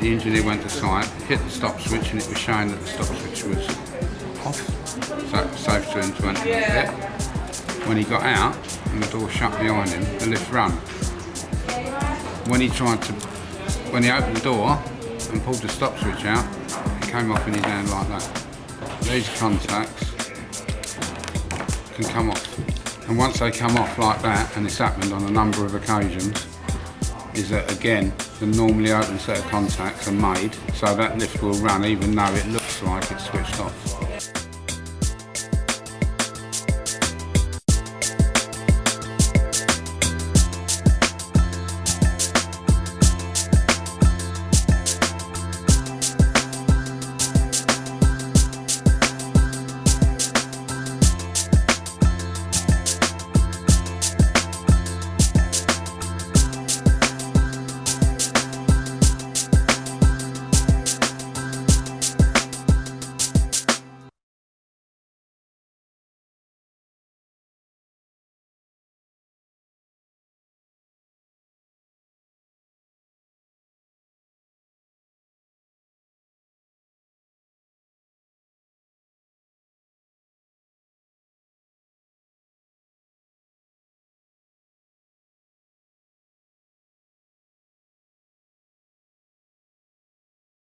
the engineer went to site, hit the stop switch, and it was showing that the stop switch was off, so it was safe to him to enter the pit. When he got out and the door shut behind him, the lift ran. When he opened the door and pulled the stop switch out, it came off in his hand like that. These contacts can come off, and once they come off like that, and it's happened on a number of occasions, is that again the normally open set of contacts are made so that lift will run even though it looks like it's switched off.